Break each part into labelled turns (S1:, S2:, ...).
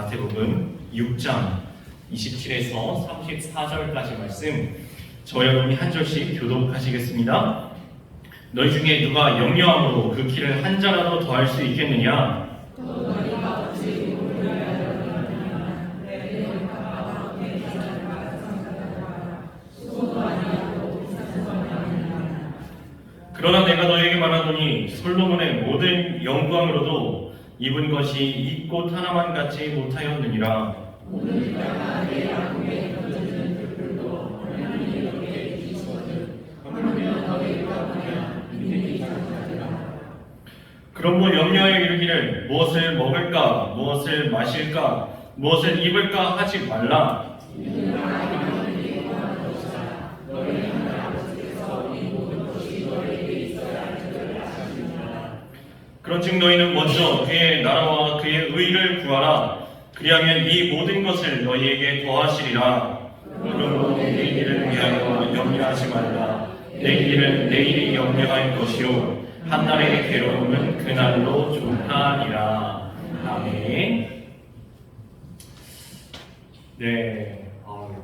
S1: 마태복음 6장 27에서 34절까지 말씀, 저 여러분이 한 절씩 교독하시겠습니다. 너희 중에 누가 염려함으로 그 키를 한 자라도 더할 수 있겠느냐? 그러나 내가 너에게 말하노니 솔로몬의 모든 영광으로도 입은 것이 이 꽃 하나만 같지 못하였느니라. 그럼 뭐 염려하여 이르기를 무엇을 먹을까, 무엇을 마실까, 무엇을 입을까 하지 말라. 그런즉 너희는 먼저 그의 나라와 그의 의를 구하라. 그리하면 이 모든 것을 너희에게 더하시리라. 그러므로 내일을 위하여 염려하지 말라. 내일은 내일이 염려할 것이요 한날의 괴로움은 그날로 좋다니라. 아멘. 네,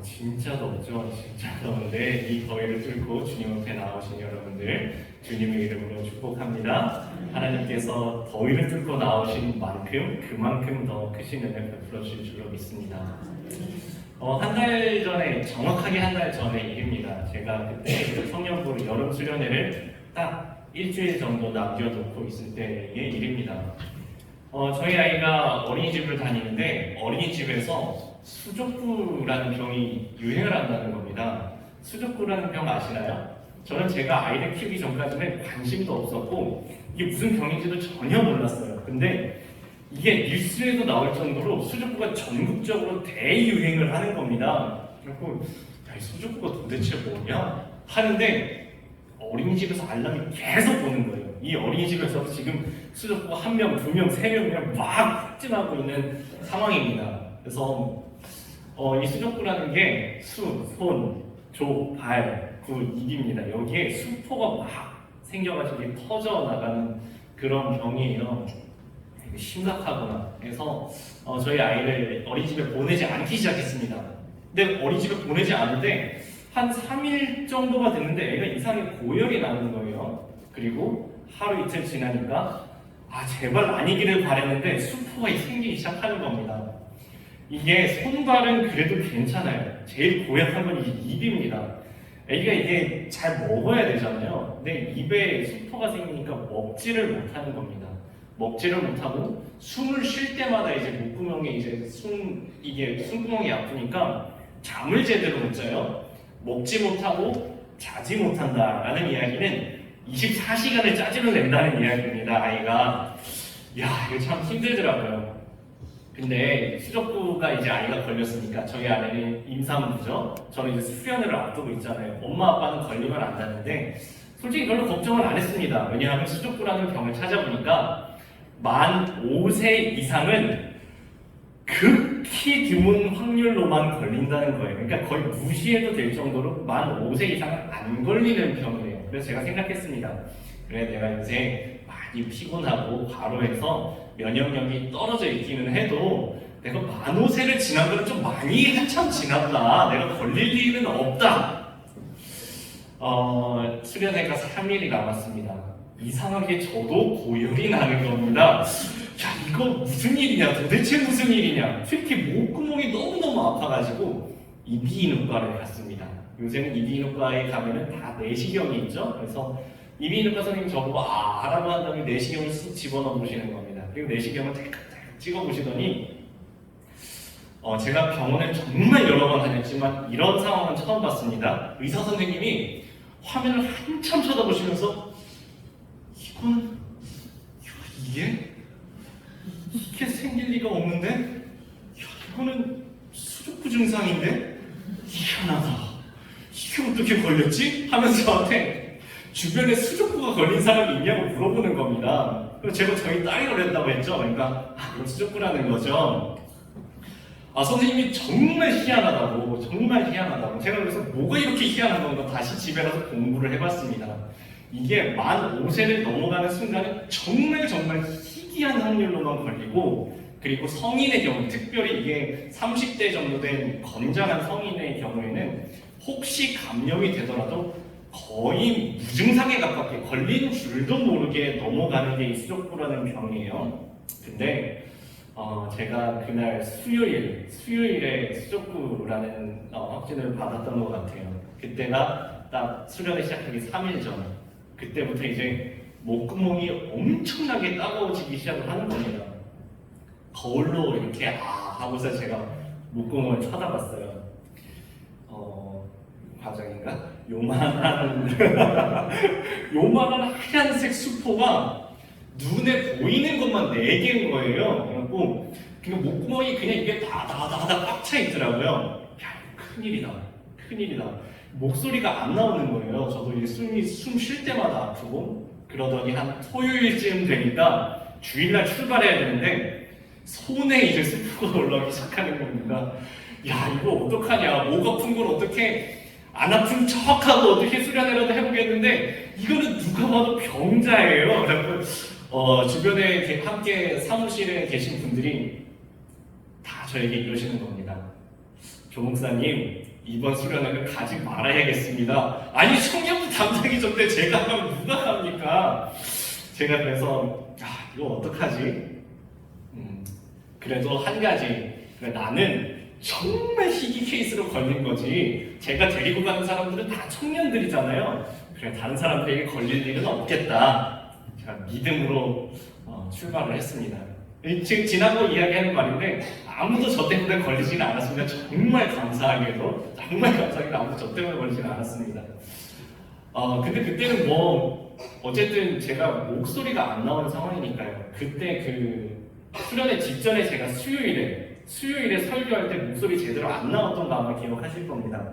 S1: 진짜 덥죠. 진짜 더운데 이 더위를 뚫고 주님 앞에 나오신 여러분들 주님의 이름으로 축복합니다. 하나님께서 더위를 뚫고 나오신 만큼 그만큼 더 크신 은혜 베풀어 주실 줄로 믿습니다. 한 달 전에, 정확하게 한 달 전의 일입니다. 제가 그때 청년부 여름 수련회를 딱 일주일 정도 남겨놓고 있을 때의 일입니다. 저희 아이가 어린이집을 다니는데 어린이집에서 수족구라는 병이 유행을 한다는 겁니다. 수족구라는 병 아시나요? 저는 제가 아이를 키우기 전까지는 관심도 없었고 이게 무슨 병인지도 전혀 몰랐어요. 근데 이게 뉴스에도 나올 정도로 수족구가 전국적으로 대유행을 하는 겁니다. 그리고 야, 이 수족구가 도대체 뭐냐? 하는데 어린이집에서 알람이 계속 오는 거예요. 이 어린이집에서 지금 수족구가 1명, 2명, 3명이랑 막 확진하고 있는 상황입니다. 그래서 이 수족구라는 게 수, 손, 조, 발, 구, 입입니다. 여기에 수포가 막 생겨가지고 터져 나가는 그런 병이에요. 되게 심각하구나. 그래서 저희 아이를 어린이집에 보내지 않기 시작했습니다. 근데 어린이집에 보내지 않은데 한 3일 정도가 됐는데 애가 이상하게 고열이 나는 거예요. 그리고 하루 이틀 지나니까 제발 아니기를 바랬는데 수포가 생기기 시작하는 겁니다. 이게 손발은 그래도 괜찮아요. 제일 고약한 건 입입니다. 애기가 이게 잘 먹어야 되잖아요. 근데 입에 수포가 생기니까 먹지를 못하는 겁니다. 먹지를 못하고 숨을 쉴 때마다 이제 목구멍에 이제 이게 숨구멍이 아프니까 잠을 제대로 못 자요. 먹지 못하고 자지 못한다라는 이야기는 24시간을 짜증을 낸다는 이야기입니다. 아이가 이거 참 힘들더라고요. 근데 수족구가 이제 아이가 걸렸으니까 저희 아내는 임산부죠. 저는 이제 수련회를 앞두고 있잖아요. 엄마 아빠는 걸리면 안 되는데 솔직히 별로 걱정을 안 했습니다. 왜냐하면 수족구라는 병을 찾아보니까 만 5세 이상은 극히 드문 확률로만 걸린다는 거예요. 그러니까 거의 무시해도 될 정도로 만 5세 이상은 안 걸리는 병이에요. 그래서 제가 생각했습니다. 그래, 내가 요새 많이 피곤하고 과로해서 면역력이 떨어져 있기는 해도 내가 만 5세를 지난 거는 좀 많이 한참 지났다. 내가 걸릴 일은 없다. 수련회가 3일이 남았습니다. 이상하게 저도 고열이 나는 겁니다. 이거 무슨 일이냐? 도대체 무슨 일이냐? 특히 목구멍이 너무너무 아파가지고 이비인후과를 갔습니다. 요새는 이비인후과에 가면은 다 내시경이 있죠. 그래서 이비인후과 선생님 저보고 라고 한 다음에 내시경을 쓱 집어넣어 보시는 겁니다. 그리고 내시경을 딱 찍어 보시더니 제가 병원을 정말 여러 번 다녔지만 이런 상황은 처음 봤습니다. 의사 선생님이 화면을 한참 쳐다보시면서 이게 생길 리가 없는데? 이거는 수족구 증상인데? 희한하다. 이게 어떻게 걸렸지? 하면서 저한테 주변에 수족구가 걸린 사람이 있냐고 물어보는 겁니다. 그래서 제가 저희 딸이 걸렸다고 했죠. 그러니까 그럼 수족구라는 거죠. 선생님이 정말 희한하다고. 제가 그래서 뭐가 이렇게 희한한 건가 다시 집에 가서 공부를 해봤습니다. 이게 만 5세를 넘어가는 순간에 정말 희귀한 확률로만 걸리고 그리고 성인의 경우, 특별히 이게 30대 정도 된 건장한 성인의 경우에는 혹시 감염이 되더라도 거의 무증상에 가깝게 걸린 줄도 모르게 넘어가는 게 이 수족구라는 병이에요. 근데 제가 그날 수요일에 수족구라는 확진을 받았던 것 같아요. 그때가 딱 수련회 시작하기 3일 전. 그때부터 이제 목구멍이 엄청나게 따가워지기 시작을 하는 겁니다. 거울로 이렇게 하고서 제가 목구멍을 쳐다봤어요. 과정인가? 요만한 하얀색 수포가 눈에 보이는 것만 4개인 거예요. 그래갖고 목구멍이 그냥 이게 다다다다 꽉 차 있더라고요. 야, 큰일이다. 목소리가 안 나오는 거예요. 저도 이제 숨 쉴 때마다 아프고 그러더니 한 토요일쯤 되니까 주일날 출발해야 되는데 손에 이제 수포가 올라오기 시작하는 겁니다. 야, 이거 어떡하냐? 목 아픈 걸 어떻게 안 아픈 척하고 어떻게 수련회라도 해보겠는데 이거는 누가 봐도 병자예요. 그래서 주변에 함께 사무실에 계신 분들이 다 저에게 이러시는 겁니다. 조 목사님, 이번 수련회는 가지 말아야겠습니다. 아니, 청년부 담당이 전데 제가 가면 누가 갑니까? 제가 그래서 이거 어떡하지? 그래도 한 가지, 나는 정말 희귀 케이스로 걸린 거지 제가 데리고 가는 사람들은 다 청년들이잖아요. 그래, 다른 사람들에게 걸릴 일은 없겠다. 제가 믿음으로 출발을 했습니다. 지난번 이야기하는 말인데 아무도 저 때문에 걸리지는 않았습니다. 정말 감사하게도 아무도 저 때문에 걸리지는 않았습니다. 근데 그때는 어쨌든 제가 목소리가 안 나오는 상황이니까요. 그때 그 수련회 직전에 제가 수요일에 설교할 때 목소리 제대로 안 나왔던 거 아마 기억하실 겁니다.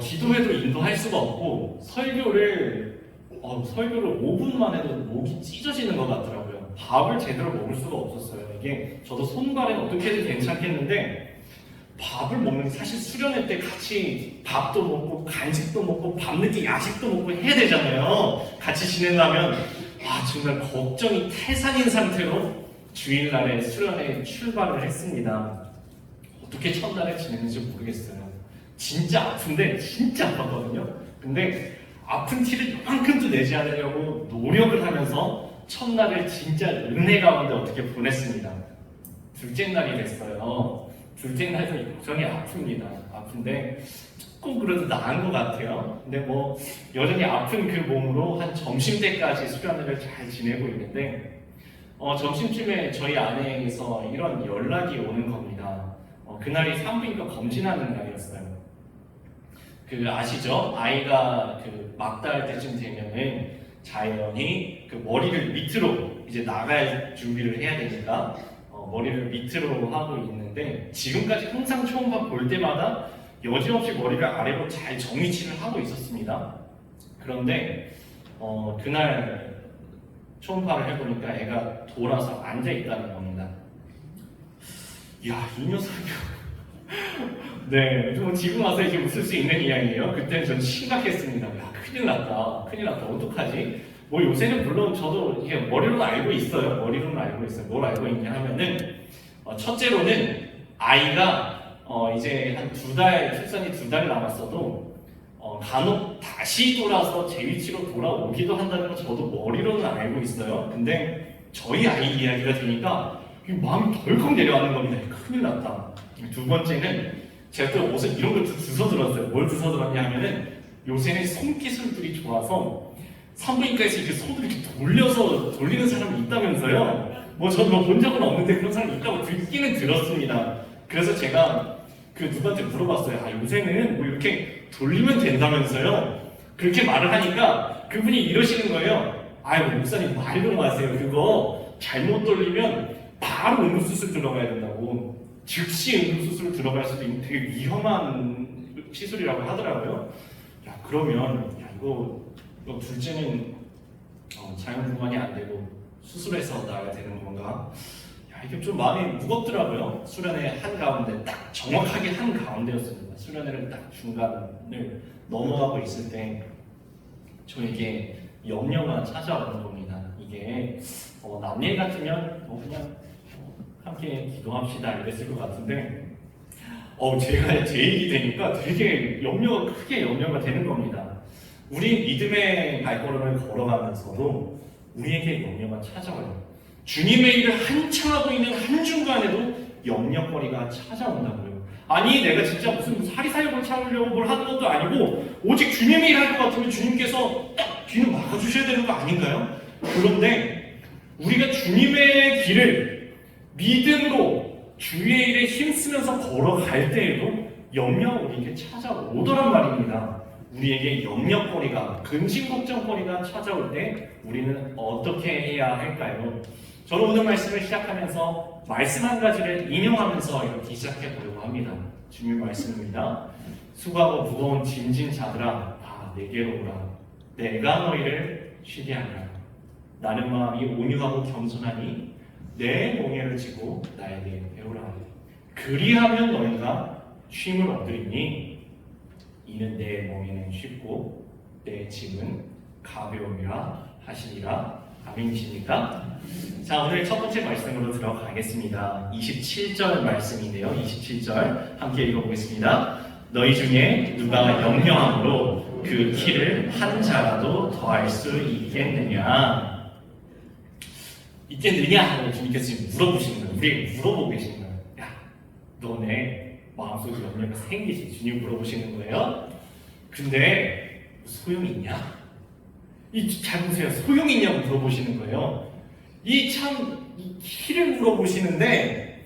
S1: 기도회도 인도할 수가 없고 설교를 5분만 해도 목이 찢어지는 것 같더라고요. 밥을 제대로 먹을 수가 없었어요. 이게 저도 손발엔 어떻게든 괜찮겠는데 밥을 먹는, 사실 수련회 때 같이 밥도 먹고 간식도 먹고 밤늦게 야식도 먹고 해야 되잖아요. 같이 지내려면 정말 걱정이 태산인 상태로 주일날에 수련회에 출발을 했습니다. 어떻게 첫날에 지냈는지 모르겠어요. 진짜 아픈데 진짜 아팠거든요. 근데 아픈 티를 이만큼도 내지 않으려고 노력을 하면서 첫날을 진짜 은혜 가운데 어떻게 보냈습니다. 둘째 날이 됐어요. 둘째 날도 여전히 아픕니다. 아픈데 조금 그래도 나은 것 같아요. 근데 여전히 아픈 그 몸으로 한 점심때까지 수련회를 잘 지내고 있는데 점심쯤에 저희 아내에게서 이런 연락이 오는 겁니다. 그날이 산부인과 검진하는 날이었어요. 아시죠? 아이가 막달 때쯤 되면은 자연히 머리를 밑으로 이제 나갈 준비를 해야 되니까 머리를 밑으로 하고 있는데 지금까지 항상 초음파 볼 때마다 여지없이 머리를 아래로 잘 정위치를 하고 있었습니다. 그런데 그날 초음파를 해보니까 애가 돌아서 앉아 있다는 겁니다. 이야, 이 녀석이 네, 지금 와서 이제 웃을 수 있는 이야기예요. 그때는 전 심각했습니다. 야, 큰일 났다. 어떡하지? 요새는 물론 저도 이게 머리로는 알고 있어요. 뭘 알고 있냐 하면은 첫째로는 아이가 이제 한 2달, 출산이 2달 남았어도 간혹 다시 돌아서 제 위치로 돌아오기도 한다는 거 저도 머리로는 알고 있어요. 근데 저희 아이 이야기가 되니까 마음이 덜컥 내려가는 겁니다. 큰일 났다. 두 번째는 제가 또 옷을 이런 걸 주워 들었어요. 뭘 주워 들었냐 하면은 요새는 손기술들이 좋아서 산부인과에서 이렇게 손을 이렇게 돌리는 사람이 있다면서요. 저도 본 적은 없는데 그런 사람이 있다고 듣기는 들었습니다. 그래서 제가 누구한테 물어봤어요. 요새는 이렇게 돌리면 된다면서요. 그렇게 말을 하니까 그분이 이러시는 거예요. 목사님 말도 마세요. 그거 잘못 돌리면 바로 응급수술 들어가야 된다고. 즉시 응급수술 들어갈 수도 있는 되게 위험한 시술이라고 하더라고요. 그러면 이거 둘째는 자연분만이 안 되고 수술해서 나아야 되는 건가? 이게 좀 마음이 무겁더라고요. 수련회 한가운데 딱 정확하게 한가운데였습니다. 수련회를 딱 중간을 넘어가고 있을 때 저에게 염려가 찾아오는 겁니다. 이게 남일 같으면 그냥 함께 기도합시다 이랬을 것 같은데 제가 제 얘기 되니까 되게 크게 염려가 되는 겁니다. 우리 믿음의 발걸음을 걸어가면서도 우리에게 염려가 찾아와요. 주님의 일을 한창 하고 있는 한중간에도 염려거리가 찾아온다고요. 아니 내가 진짜 무슨 사리사욕을 참으려고 뭘 하는 것도 아니고 오직 주님의 일 할 것 같으면 주님께서 딱 뒤를 막아주셔야 되는 거 아닌가요? 그런데 우리가 주님의 길을 믿음으로 주의 일에 힘쓰면서 걸어갈 때에도 염려가 우리에게 찾아오더란 말입니다. 우리에게 염려거리가, 근심 걱정거리가 찾아올 때 우리는 어떻게 해야 할까요? 저는 오늘 말씀을 시작하면서 말씀 한 가지를 인용하면서 이렇게 시작해 보려고 합니다. 주님 말씀입니다. 수고하고 무거운 짐진 자들아 다 내게로 오라. 내가 너희를 쉬게 하리라. 나는 마음이 온유하고 겸손하니 내 멍에를 지고 나에게 배우라. 그리하면 너희가 쉼을 얻으리니 이는 내 멍에는 쉽고 내 짐은 가벼움이라 하시니라. 아멘이십니까? 자, 오늘 첫 번째 말씀으로 들어가겠습니다. 27절 말씀인데요. 27절 함께 읽어보겠습니다. 너희 중에 누가 염려함으로 그 키를 한 자라도 더할 수 있겠느냐? 있겠느냐? 주님께서 지금 물어보시는 거예요. 우리에게 물어보고 계시는 거예요. 야, 너네 마음속에 염려가 생기지? 주님 물어보시는 거예요. 근데 소용이 있냐? 잘 보세요. 소용이 있냐고 물어보시는 거예요. 이 키를 물어보시는데,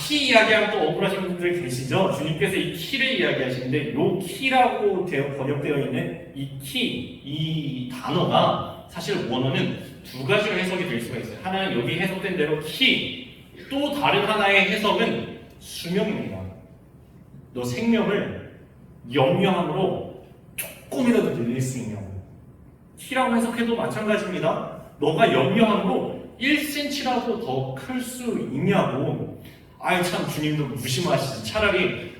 S1: 키 이야기하면 또 억울하신 분들 계시죠? 주님께서 이 키를 이야기하시는데, 요 키라고 번역되어 있는 이 단어가 사실 원어는 두 가지로 해석이 될 수가 있어요. 하나는 여기 해석된 대로 키, 또 다른 하나의 해석은 수명입니다. 너 생명을 염려함으로 조금이라도 늘릴 수 있냐고. 키라고 해석해도 마찬가지입니다. 너가 염려함으로 1cm라도 더 클 수 있냐고. 참 주님도 무심하시지. 차라리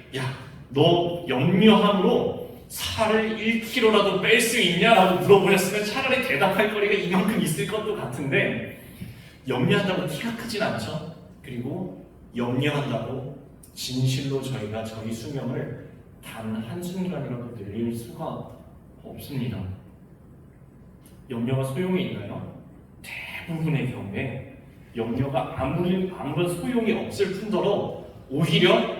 S1: 너 염려함으로 살을 1kg라도 뺄 수 있냐라고 물어보셨으면 차라리 대답할 거리가 이만큼 있을 것도 같은데, 염려한다고 키가 크진 않죠. 그리고 염려한다고 진실로 저희가 저희 수명을 단 한순간이라도 늘릴 수가 없습니다. 염려가 소용이 있나요? 대부분의 경우에 염려가 아무런 소용이 없을 뿐더러 오히려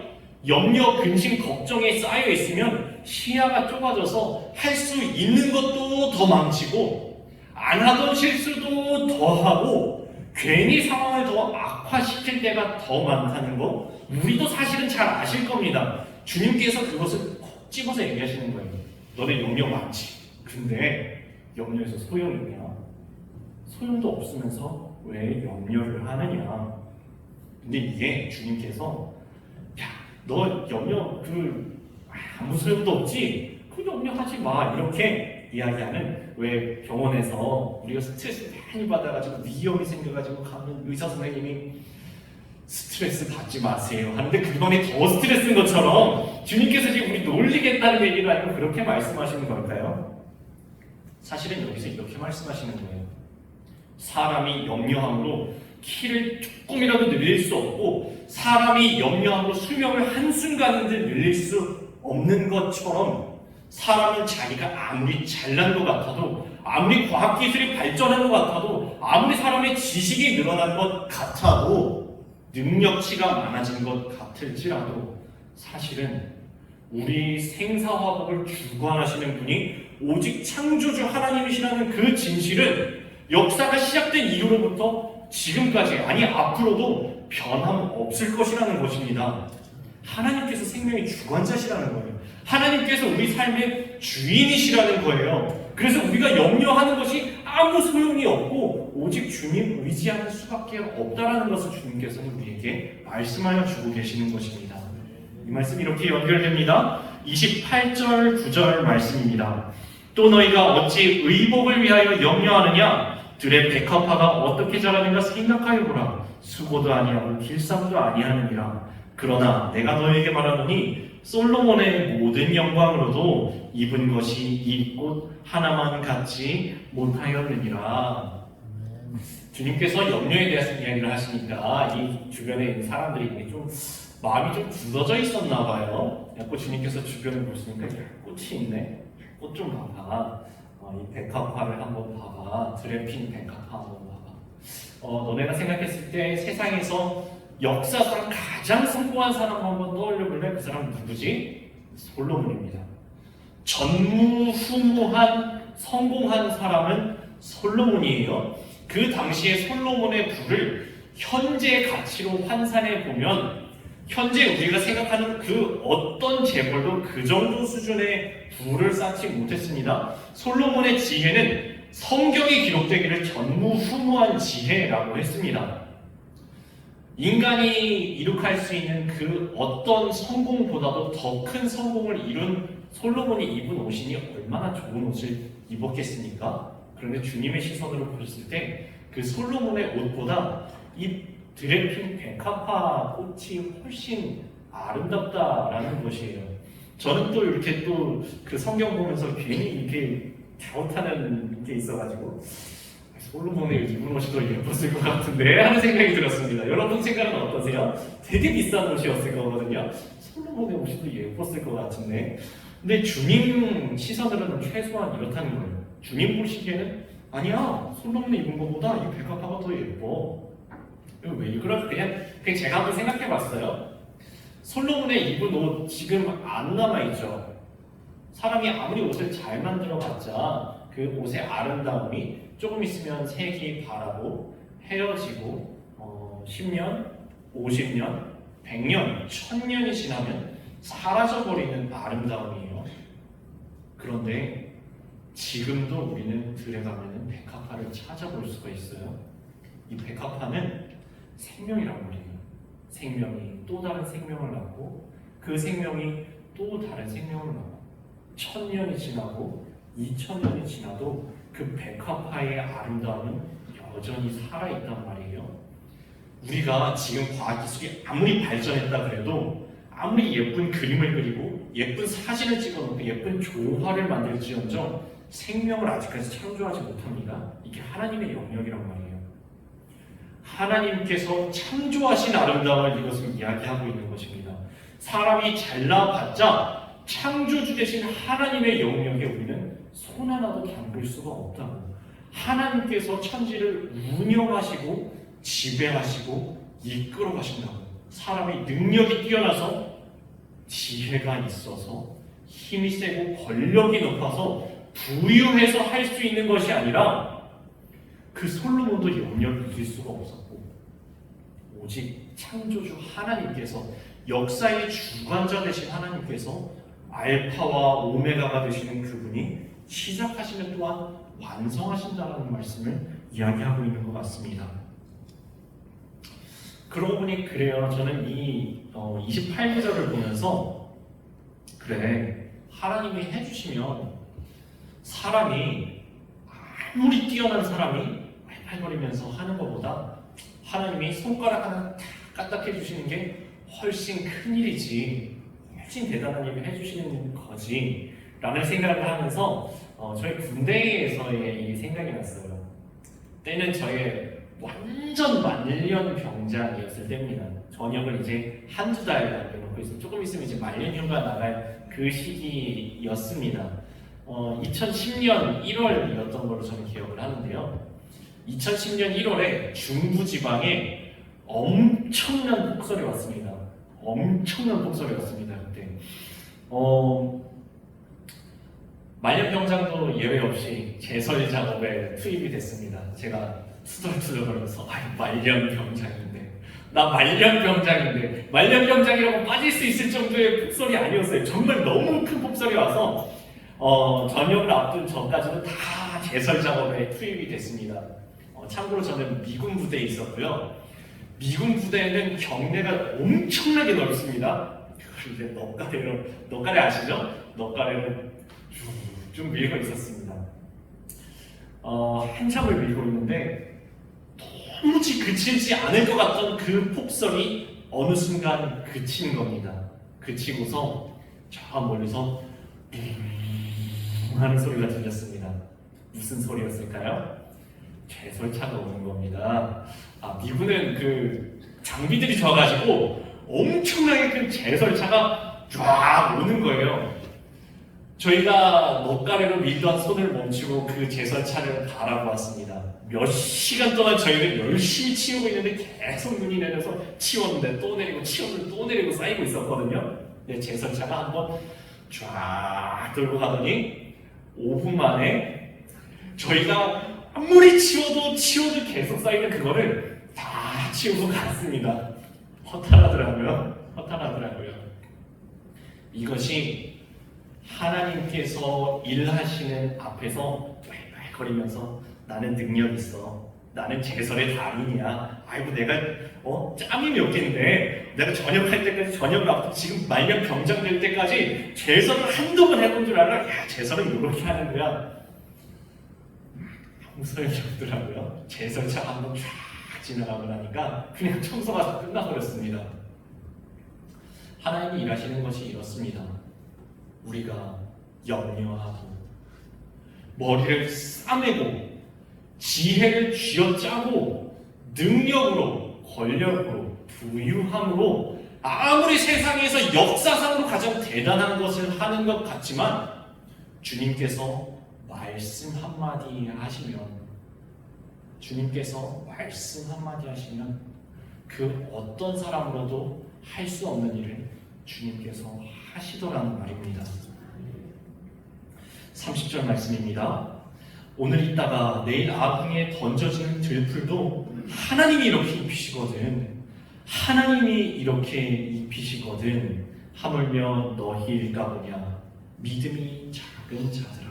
S1: 염려, 근심, 걱정에 쌓여 있으면 시야가 좁아져서 할 수 있는 것도 더 망치고 안 하던 실수도 더 하고 괜히 상황을 더 악화시킬 때가 더 많다는 거 우리도 사실은 잘 아실 겁니다. 주님께서 그것을 콕 집어서 얘기하시는 거예요. 너네 염려 많지. 근데 염려에서 소용이 있냐? 소용도 없으면서 왜 염려를 하느냐? 근데 이게 주님께서 너 염려 아무 소용도 없지? 그 염려하지 마 이렇게 이야기하는, 왜 병원에서 우리가 스트레스 많이 받아가지고 위험이 생겨가지고 가면 의사 선생님이 스트레스 받지 마세요 하는데 그동안에 더 스트레스인 것처럼 주님께서 지금 우리 놀리겠다는 얘기가 아니고 그렇게 말씀하시는 걸까요? 사실은 여기서 이렇게 말씀하시는 거예요. 사람이 염려함으로 키를 조금이라도 늘릴 수 없고 사람이 염려함으로 수명을 한순간도 늘릴 수 없는 것처럼 사람은 자기가 아무리 잘난 것 같아도 아무리 과학기술이 발전한 것 같아도 아무리 사람의 지식이 늘어난 것 같아도 능력치가 많아진 것 같을지라도 사실은 우리 생사화복을 주관하시는 분이 오직 창조주 하나님이시라는 그 진실은 역사가 시작된 이후로부터 지금까지, 아니 앞으로도 변함없을 것이라는 것입니다. 하나님께서 생명의 주관자시라는 거예요. 하나님께서 우리 삶의 주인이시라는 거예요. 그래서 우리가 염려하는 것이 아무 소용이 없고 오직 주님 의지하는 수밖에 없다라는 것을 주님께서는 우리에게 말씀하여 주고 계시는 것입니다. 이 말씀이 이렇게 연결됩니다. 28절 9절 말씀입니다. 또 너희가 어찌 의복을 위하여 염려하느냐? 들의 백합화가 어떻게 자라는가 생각하여 보라. 수고도 아니하고 길쌈도 아니하느니라. 그러나 내가 너희에게 말하노니 솔로몬의 모든 영광으로도 입은 것이 이 꽃 하나만 갖지 못하였느니라. 주님께서 염려에 대해서 이야기를 하시니까 이 주변에 있는 사람들이 좀 마음이 좀 굳어져 있었나 봐요. 자꾸 주님께서 주변을 보시니까 꽃이 있네. 꽃 좀 봐봐. 이 백합화를 한번 봐봐. 드레핀 백합화 한번 봐봐. 너네가 생각했을 때 세상에서 역사상 가장 성공한 사람 한번 떠올려볼래? 그 사람 누구지? 솔로몬입니다. 전무후무한 성공한 사람은 솔로몬이에요. 그 당시에 솔로몬의 부를 현재 가치로 환산해 보면 현재 우리가 생각하는 그 어떤 재벌도 그 정도 수준의 부를 쌓지 못했습니다. 솔로몬의 지혜는 성경에 기록되기를 전무후무한 지혜라고 했습니다. 인간이 이룩할 수 있는 그 어떤 성공보다도 더 큰 성공을 이룬 솔로몬이 입은 옷이니 얼마나 좋은 옷을 입었겠습니까? 그런데 주님의 시선으로 보셨을 때 그 솔로몬의 옷보다 이 드레핀 백합화 꽃이 훨씬 아름답다라는 것이에요. 저는 또 이렇게 또 그 성경 보면서 괜히 이렇게 갸웃하는 게 있어가지고 솔로몬의 입은 옷이 더 예뻤을 것 같은데 하는 생각이 들었습니다. 여러분 생각은 어떠세요? 되게 비싼 옷이었을 거거든요. 솔로몬의 옷이 더 예뻤을 것 같은데 근데 주님 시선으로는 최소한 이렇다는 거예요. 주님 보시기에는 아니야, 솔로몬이 입은 것보다 이 백합화가 더 예뻐. 왜 그럴까? 그냥 제가 한번 생각해봤어요. 솔로몬의 입은 옷 지금 안 남아있죠. 사람이 아무리 옷을 잘 만들어봤자 그 옷의 아름다움이 조금 있으면 색이 바라고 헤어지고 10년, 50년, 100년, 1000년이 지나면 사라져버리는 아름다움이에요. 그런데 지금도 우리는 들에 가면 백합화를 찾아볼 수가 있어요. 이 백합화는 생명이란 말이에요. 생명이 또 다른 생명을 낳고 그 생명이 또 다른 생명을 낳고 1000년이 지나고 2000년이 지나도 그 백합화의 아름다움은 여전히 살아있단 말이에요. 우리가 지금 과학기술이 아무리 발전했다 그래도 아무리 예쁜 그림을 그리고 예쁜 사진을 찍어놓고 예쁜 조화를 만들지언정 생명을 아직까지 창조하지 못합니다. 이게 하나님의 영역이란 말이에요. 하나님께서 창조하신 아름다움을 이것을 이야기하고 있는 것입니다. 사람이 잘나봤자 창조주 되신 하나님의 영역에 우리는 손 하나도 담글 수가 없다고. 하나님께서 천지를 운영하시고 지배하시고 이끌어 가신다고. 사람이 능력이 뛰어나서 지혜가 있어서 힘이 세고 권력이 높아서 부유해서 할 수 있는 것이 아니라 그 솔로몬도 영역을 이길 수가 없었고 오직 창조주 하나님께서 역사의 주관자 되신 하나님께서 알파와 오메가가 되시는 그분이 시작하시는 또한 완성하신다는 말씀을 이야기하고 있는 것 같습니다. 그러고 보니 그래요. 저는 이 28구절을 보면서 그래, 하나님이 해주시면 사람이 아무리 뛰어난 사람이 팔팔거리면서 하는 것보다 하나님이 손가락 하나 탁 까딱해 주시는 게 훨씬 큰 일이지, 훨씬 대단한 일을 해주시는 거지 라는 생각을 하면서 저희 군대에서의 이 생각이 났어요. 때는 저의 완전 만년병장이었을 때입니다. 전역을 이제 한두 달 남겨놓고 있어요. 조금 있으면 이제 만년휴가 나갈 그 시기였습니다. 2010년 1월이었던 걸로 저는 기억을 하는데요. 2010년 1월에 중부지방에 엄청난 폭설이 왔습니다. 엄청난 폭설이 왔습니다. 그때 만년병장도 예외 없이 제설 작업에 투입이 됐습니다. 제가 투덜투덜거려서 말년병장인데 나 말년병장인데 말년병장이라고 빠질 수 있을 정도의 폭설이 아니었어요. 정말 너무 큰 폭설이 와서 전역을 앞둔 전까지는 다 제설 작업에 투입이 됐습니다. 참고로 저는 미군 부대에 있었고요. 미군 부대에는 경내가 엄청나게 넓습니다. 이제 넉가래 아시죠? 넉가래를 쭉 밀고 있었습니다. 한참을 밀고 있는데 도무지 그치지 않을 것 같던 그 폭설이 어느 순간 그치는 겁니다. 그치고서 저 멀리서 붕 하는 소리가 들렸습니다. 무슨 소리였을까요? 제설차가 오는 겁니다. 미국은 그 장비들이 좋아가지고 엄청나게 큰 제설차가 쫙 오는 거예요. 저희가 먹가래로 밀던 손을 멈추고 그 제설차를 바라보았습니다. 몇 시간 동안 저희는 열심히 치우고 있는데 계속 눈이 내려서 치웠는데 또 내리고 치웠는데 또 내리고 쌓이고 있었거든요. 근데 제설차가 한번 쫙 돌고 가더니 5분 만에 저희가 아무리 치워도 계속 쌓이는 그거를 다 치우고 갔습니다. 허탈하더라고요. 이것이 하나님께서 일하시는 앞에서 왈왈거리면서 나는 능력 있어, 나는 제설의 달인이야, 아이고 내가 짬이 몇 개인데 내가 전역할 때까지 전역 앞 지금 말년 병장 될 때까지 제설을 한두 번 해본 줄 알아? 야, 제설은 이렇게 하는 거야. 아무 소용이 없더라고요. 제설차 한번 쫙 지나가고 나니까 그냥 청소가 끝나버렸습니다. 하나님이 일하시는 것이 이렇습니다. 우리가 염려하고 머리를 싸매고 지혜를 쥐어짜고 능력으로 권력으로 부유함으로 아무리 세상에서 역사상으로 가장 대단한 것을 하는 것 같지만 주님께서 말씀 한마디 하시면 그 어떤 사람으로도 할 수 없는 일을 주님께서 하시더라는 말입니다. 30절 말씀입니다. 오늘 있다가 내일 아궁이에 던져지는 들풀도 하나님이 이렇게 입히시거든 하물며 너희일까 보냐 믿음이 작은 자들아.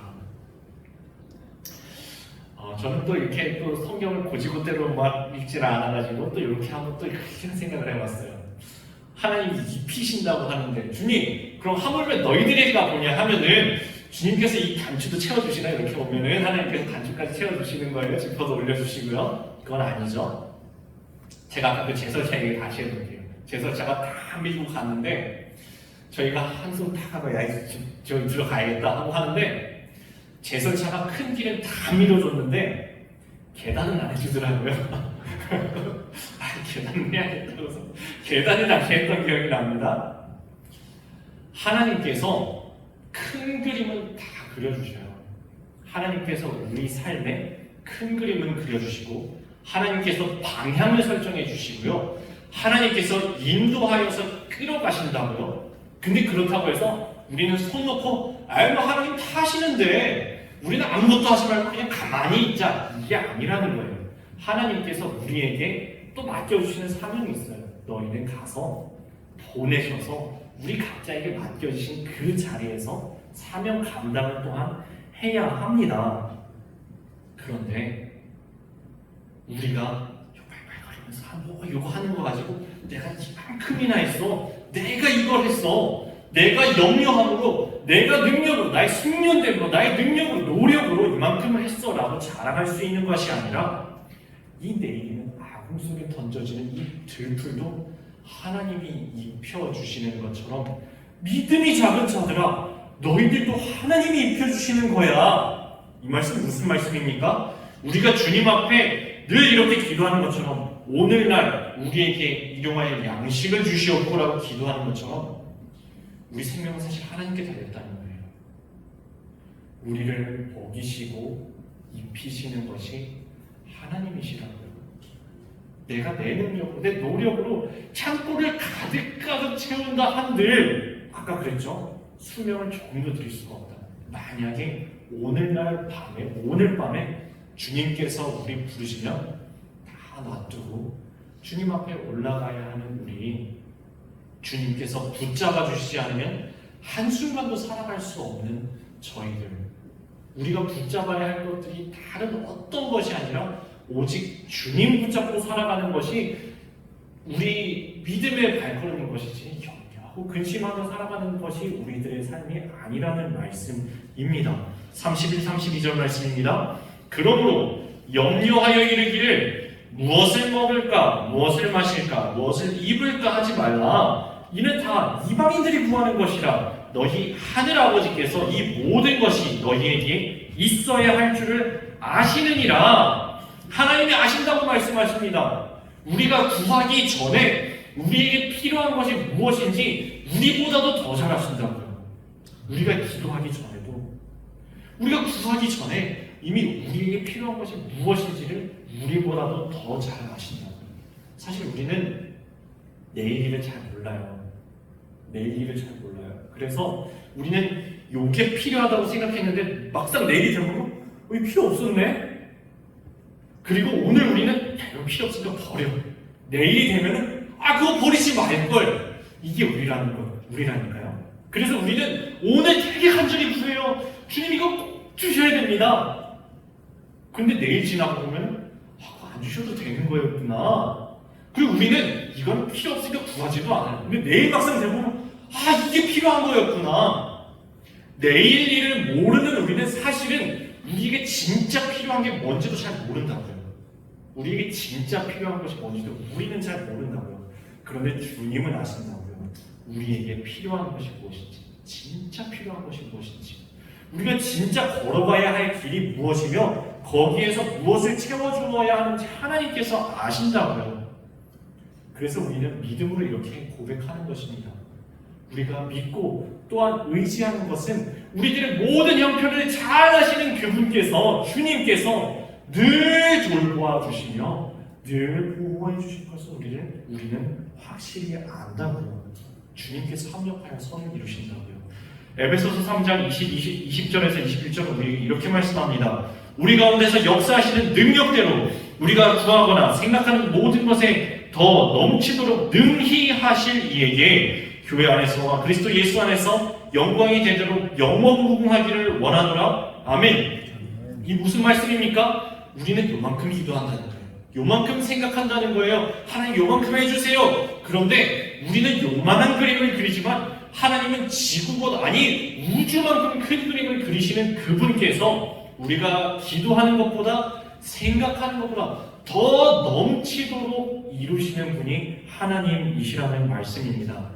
S1: 저는 또 이렇게 또 성경을 고지고대로 막 읽질 않아가지고 또 이렇게 한번 또 이렇게 생각을 해봤어요. 하나님이 입히신다고 하는데 주님 그럼 하물며 너희들일까 보냐 하면은 주님께서 이 단추도 채워주시나 이렇게 보면은 하나님께서 단추까지 채워주시는 거예요. 지퍼도 올려주시고요. 그건 아니죠. 제가 아까 그 제설차 얘기 다시 해볼게요. 제설차가 다 밀고 갔는데 저희가 한숨 탁 하고 야 저기 들어가야겠다 하고 하는데 제설차가 큰 길은 다 밀어줬는데 계단은 안 해주더라고요. 계단은 해야겠다고 해서 계단은 안 했던 기억이 납니다. 하나님께서 큰 그림은 다 그려주셔요. 하나님께서 우리 삶에 큰 그림은 그려주시고 하나님께서 방향을 설정해 주시고요. 하나님께서 인도하여서 끌어가신다고요. 근데 그렇다고 해서 우리는 손 놓고 하나님 다 하시는데 우리는 아무것도 하지 말고 그냥 가만히 있자, 이게 아니라는 거예요. 하나님께서 우리에게 또 맡겨주시는 사명이 있어요. 너희는 가서 보내셔서 우리 각자에게 맡겨주신 그 자리에서 사명 감당을 또한 해야 합니다. 그런데 우리가 발발거리면서 이거 하는 거 가지고 내가 이만큼이나 했어, 내가 이걸 했어, 내가 염려함으로, 내가 능력으로, 나의 숙련됨으로, 나의 능력으로, 노력으로 이만큼을 했어 라고 자랑할 수 있는 것이 아니라 이 내일은 아궁 속에 던져지는 이 들풀도 하나님이 입혀주시는 것처럼 믿음이 작은 자들아 너희들도 하나님이 입혀주시는 거야. 이 말씀은 무슨 말씀입니까? 우리가 주님 앞에 늘 이렇게 기도하는 것처럼 오늘날 우리에게 일용할 양식을 주시옵고라고 기도하는 것처럼 우리 생명은 사실 하나님께 달렸다는 거예요. 우리를 먹이시고 입히시는 것이 하나님이시라고요. 내가 내 능력으로, 내 노력으로 창고를 가득 채운다 한들 아까 그랬죠? 수명을 조금 더 드릴 수가 없다. 만약에 오늘 밤에 주님께서 우리 부르시면 다 놔두고 주님 앞에 올라가야 하는 우리, 주님께서 붙잡아 주시지 않으면 한순간도 살아갈 수 없는 저희들, 우리가 붙잡아야 할 것들이 다른 어떤 것이 아니라 오직 주님 붙잡고 살아가는 것이 우리 믿음의 발걸음인 것이지 염려하고 근심하며 살아가는 것이 우리들의 삶이 아니라는 말씀입니다. 31, 32절 말씀입니다. 그러므로 염려하여 이르기를 무엇을 먹을까, 무엇을 마실까, 무엇을 입을까 하지 말라. 이는 다 이방인들이 구하는 것이라. 너희 하늘아버지께서 이 모든 것이 너희에게 있어야 할 줄을 아시느니라. 하나님이 아신다고 말씀하십니다. 우리가 구하기 전에 우리에게 필요한 것이 무엇인지 우리보다도 더 잘 아신다고요. 우리가 기도하기 전에도, 우리가 구하기 전에 이미 우리에게 필요한 것이 무엇인지를 우리보다도 더 잘 아신다고요. 사실 우리는 내일 일을 잘 몰라요. 내일 일을 잘 몰라요. 그래서 우리는 요게 필요하다고 생각했는데 막상 내일이 되면 이게 필요 없었네? 그리고 오늘 우리는 이거 필요 없으니까 버려. 내일이 되면은 그거 버리지 말걸. 이게 우리라니까요. 그래서 우리는 오늘 되게 간절히 구해요. 주님 이거 꼭 주셔야 됩니다. 근데 내일 지나고 보면 그거 안 주셔도 되는 거였구나. 그리고 우리는 이건 필요 없으니까 구하지도 않아요. 근데 내일 막상 되면 이게 필요한 거였구나. 내일 일을 모르는 우리는 사실은 우리에게 진짜 필요한 게 뭔지도 잘 모른다고요. 우리에게 진짜 필요한 것이 뭔지도 우리는 잘 모른다고요. 그런데 주님은 아신다고요. 우리에게 필요한 것이 무엇인지, 진짜 필요한 것이 무엇인지, 우리가 진짜 걸어가야 할 길이 무엇이며 거기에서 무엇을 채워주어야 하는지 하나님께서 아신다고요. 그래서 우리는 믿음으로 이렇게 고백하는 것입니다. 우리가 믿고 또한 의지하는 것은 우리들의 모든 형편을 잘 아시는 그분께서, 주님께서 늘 돌보아 주시며 늘 보호해 주실 것을 우리는 확실히 안다고요. 주님께서 합력하여 선을 이루신다고요. 에베소서 3장 20절에서 21절은 우리에게 이렇게 말씀합니다. 우리 가운데서 역사하시는 능력대로 우리가 구하거나 생각하는 모든 것에 더 넘치도록 능히 하실 이에게 교회 안에서와 그리스도 예수 안에서 영광이 되도록 영원무궁하기를 원하노라. 아멘. 이 무슨 말씀입니까? 우리는 요만큼 기도한다는 거예요. 요만큼 생각한다는 거예요. 하나님 요만큼 해주세요. 그런데 우리는 요만한 그림을 그리지만 하나님은 지구보다, 아니 우주만큼 큰 그림을 그리시는 그분께서 우리가 기도하는 것보다 생각하는 것보다 더 넘치도록 이루시는 분이 하나님이시라는 말씀입니다.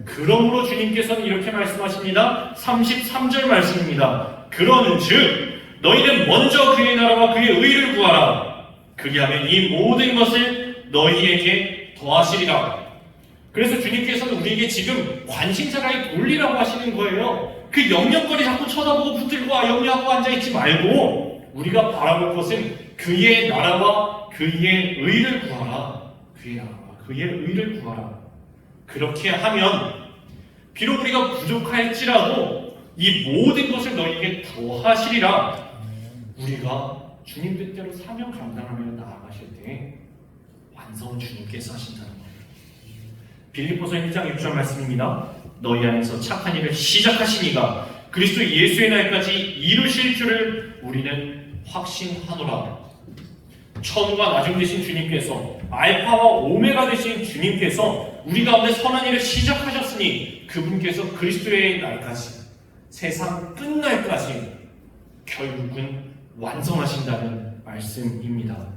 S1: 그러므로 주님께서는 이렇게 말씀하십니다. 33절 말씀입니다. 그러는즉 너희는 먼저 그의 나라와 그의 의를 구하라. 그리하면 이 모든 것을 너희에게 더하시리라. 그래서 주님께서는 우리에게 지금 관심사를 돌리라고 하시는 거예요. 그 영역거리 자꾸 쳐다보고 붙들고 영리하고 앉아있지 말고 우리가 바라볼 것은 그의 나라와 그의 의를 구하라. 그의 나라와 그의 의를 구하라. 그렇게 하면 비록 우리가 부족할지라도 이 모든 것을 너희에게 더하시리라. 우리가 주님 뜻대로 사명 감당하며 나아가실 때 완성은 주님께서 하신다는 거예요. 빌립보서 1장 6절 말씀입니다. 너희 안에서 착한 일을 시작하시니가 그리스도 예수의 날까지 이루실 줄을 우리는 확신하노라. 처음과 나중 되신 주님께서, 알파와 오메가 되신 주님께서 우리 가운데 선한 일을 시작하셨으니 그분께서 그리스도의 날까지, 세상 끝날까지 결국은 완성하신다는 말씀입니다.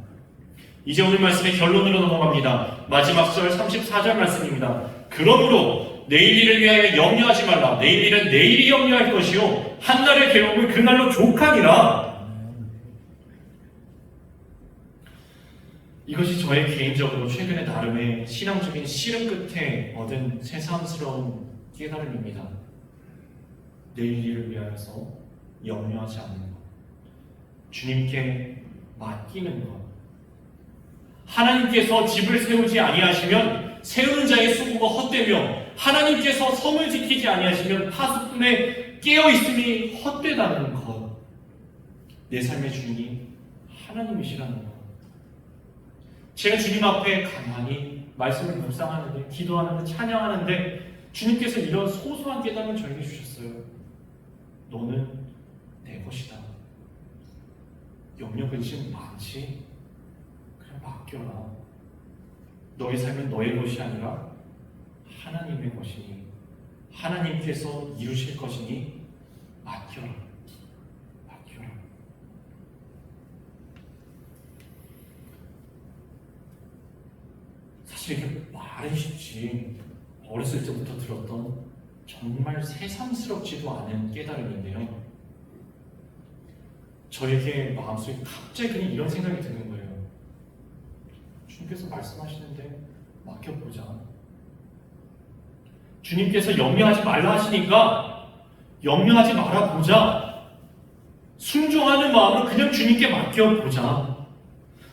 S1: 이제 오늘 말씀의 결론으로 넘어갑니다. 마지막 절 34절 말씀입니다. 그러므로 내일 일을 위하여 염려하지 말라. 내일 일은 내일이 염려할 것이요 한날의 괴로움은 그날로 족하니라. 이것이 저의 개인적으로 최근에 나름의 신앙적인 씨름 끝에 얻은 새삼스러운 깨달음입니다. 내일 일을 위하여서 염려하지 않는 것, 주님께 맡기는 것. 하나님께서 집을 세우지 아니하시면 세우는 자의 수고가 헛되며 하나님께서 성을 지키지 아니하시면 파수꾼의 깨어있음이 헛되다는 것. 내 삶의 주인이 하나님이시라는 것. 제가 주님 앞에 가만히 말씀을 묵상하는데, 기도하는데, 찬양하는데 주님께서 이런 소소한 깨달음을 저에게 주셨어요. 너는 내 것이다. 염려 근심 많지? 그냥 맡겨라. 너의 삶은 너의 것이 아니라 하나님의 것이니, 하나님께서 이루실 것이니 맡겨라. 맡겨라. 사실 이렇게 말은 쉽지, 어렸을 때부터 들었던 정말 새삼스럽지도 않은 깨달음인데요. 저에게 마음속에 갑자기 그냥 이런 생각이 드는 거예요. 주님께서 말씀하시는데 맡겨보자. 주님께서 염려하지 말라 하시니까 염려하지 말아보자. 순종하는 마음으로 그냥 주님께 맡겨보자.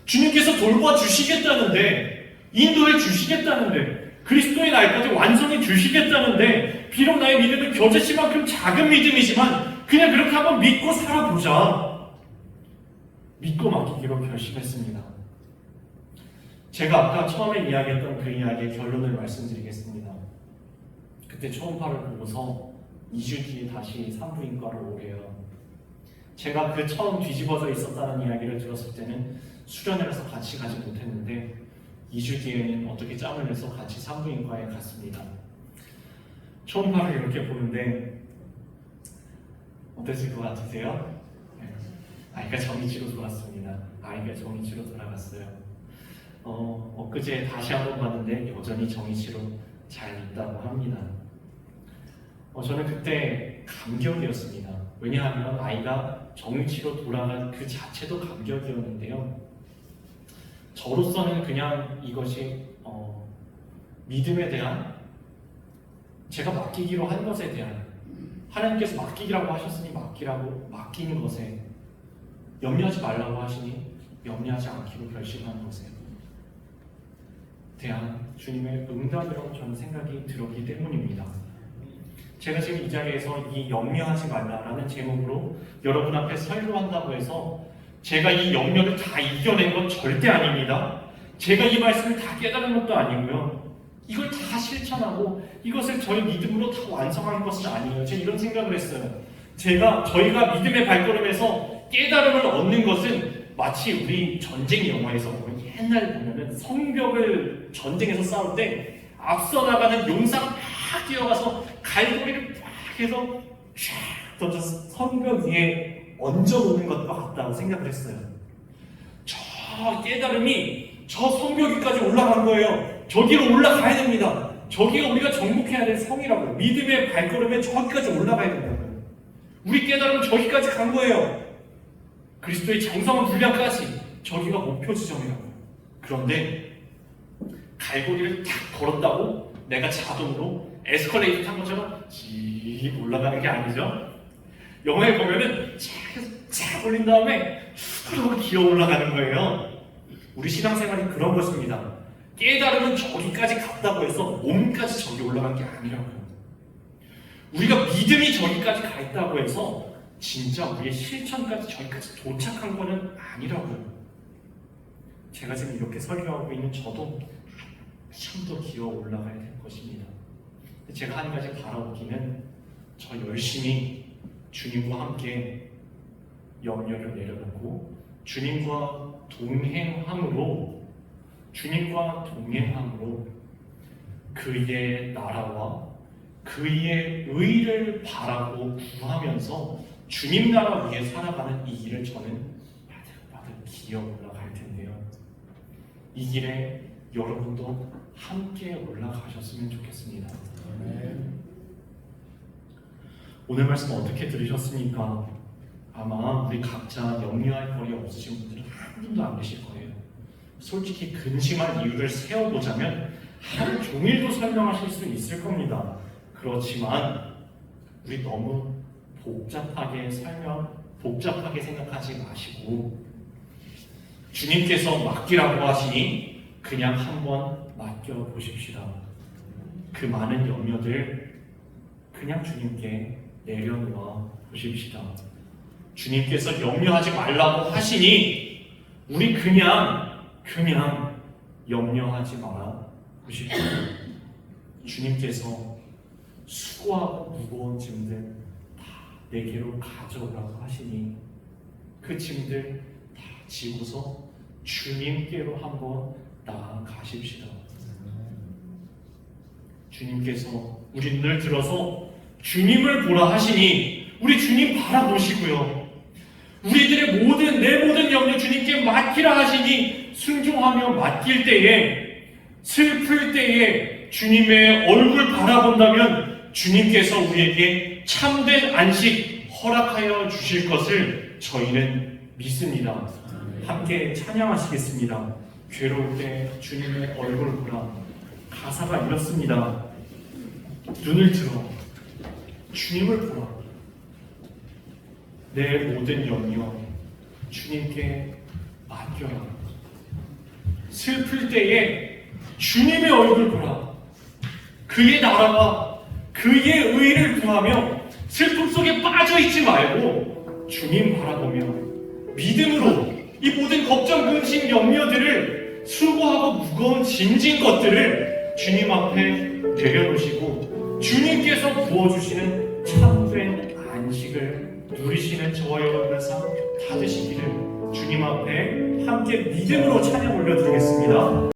S1: 주님께서 돌봐주시겠다는데, 인도해 주시겠다는데, 그리스도의 날까지 완성해 주시겠다는데, 비록 나의 믿음은 겨자씨만큼 작은 믿음이지만 그냥 그렇게 한번 믿고 살아보자. 믿고 맡기기로 결심했습니다. 제가 아까 처음에 이야기했던 그 이야기의 결론을 말씀드리겠습니다. 그때 초음파를 보고서 2주 뒤에 다시 산부인과로 오래요. 제가 그 처음 뒤집어져 있었다는 이야기를 들었을 때는 수련을 해서 같이 가지 못했는데 2주 뒤에는 어떻게 짬을 내서 같이 산부인과에 갔습니다. 초음파를 이렇게 보는데 어땠을 것 같으세요? 아이가 정이치로 돌아왔습니다. 아이가 정이치로 돌아갔어요. 엊그제 다시 한번 봤는데 여전히 정이치로 잘 있다고 합니다. 저는 그때 감격이었습니다. 왜냐하면 아이가 정이치로 돌아간 그 자체도 감격이었는데요. 저로서는 그냥 이것이 믿음에 대한, 제가 맡기기로 한 것에 대한, 하나님께서 맡기기라고 하셨으니 맡기는 것에, 염려하지 말라고 하시니 염려하지 않기로 결심한 것에 대한 주님의 응답이라고 저는 생각이 들었기 때문입니다. 제가 지금 이 자리에서 이 염려하지 말라라는 제목으로 여러분 앞에 설교한다고 해서 제가 이 염려를 다 이겨낸 건 절대 아닙니다. 제가 이 말씀을 다 깨달은 것도 아니고요. 이걸 다 실천하고 이것을 저희 믿음으로 다 완성한 것은 아니에요. 제가 이런 생각을 했어요. 저희가 믿음의 발걸음에서 깨달음을 얻는 것은 마치 우리 전쟁 영화에서 보면 옛날 보면은 성벽을 전쟁에서 싸울 때 앞서 나가는 용사가 막 뛰어가서 갈고리를 막 해서 쫙 던져서 성벽 위에 얹어놓는 것과 같다고 생각을 했어요. 저 깨달음이 저 성벽 위까지 올라간 거예요. 저기로 올라가야 됩니다. 저기가 우리가 정복해야 될 성이라고요. 믿음의 발걸음에 저기까지 올라가야 된다고요. 우리 깨달음은 저기까지 간 거예요. 그리스도의 장성한 분량까지 저기가 목표 지점이라고요. 그런데 갈고리를 탁 걸었다고 내가 자동으로 에스컬레이터 탄 것처럼 쭉 올라가는 게 아니죠. 영화에 보면은 쫙 올린 다음에 쭉 기어 올라가는 거예요. 우리 신앙생활이 그런 것입니다. 깨달음은 저기까지 갔다고 해서 몸까지 저기 올라간 게 아니라고요. 우리가 믿음이 저기까지 가 있다고 해서 진짜 우리의 실천까지 저기까지 도착한 거는 아니라고요. 제가 지금 이렇게 설교하고 있는 저도 좀 더 기어 올라가야 될 것입니다. 제가 한 가지 바라보기는 저 열심히 주님과 함께 염려를 내려놓고 주님과 동행함으로 그의 나라와 그의 의를 바라고 구하면서 주님 나라 위에 살아가는 이 길을 저는 바득바득 기어 올라갈 텐데요. 이 길에 여러분도 함께 올라가셨으면 좋겠습니다. 오늘 말씀 어떻게 들으셨습니까? 아마 우리 각자 염려할 거리 없으신 분들은 한 분도 안 계실 거예요. 솔직히 근심할 이유를 세워보자면 하루 종일도 설명하실 수 있을 겁니다. 그렇지만 우리 너무 복잡하게 생각하지 마시고 주님께서 맡기라고 하시니 그냥 한번 맡겨보십시다. 그 많은 염려들 그냥 주님께 내려놓아 보십시다. 주님께서 염려하지 말라고 하시니 우리 그냥 염려하지 마라 보십시다. 주님께서 수고하고 무거운 짐들 다 내게로 가져오라고 하시니 그 짐들 다 지고서 주님께로 한번 나아가십시다. 주님께서 우리 눈을 들어서 주님을 보라 하시니 우리 주님 바라보시고요. 우리들의 내 모든 염려 주님께 맡기라 하시니 순종하며 맡길 때에, 슬플 때에 주님의 얼굴 바라본다면 주님께서 우리에게 참된 안식 허락하여 주실 것을 저희는 믿습니다. 함께 찬양하시겠습니다. 괴로울 때 주님의 얼굴을 보라. 가사가 이렇습니다. 눈을 들어 주님을 보라. 내 모든 염려 주님께 맡겨라. 슬플 때에 주님의 얼굴 보라. 그의 나라와 그의 의를 구하며 슬픔 속에 빠져있지 말고 주님 바라보며 믿음으로 이 모든 걱정, 근심, 염려들을 수고하고 무거운 짐진 것들을 주님 앞에 내려놓으시고 주님께서 부어주시는 참된 안식을 누리시는 저와 여러분의 삶 다 되시기를 주님 앞에 함께 믿음으로 찬양 올려드리겠습니다.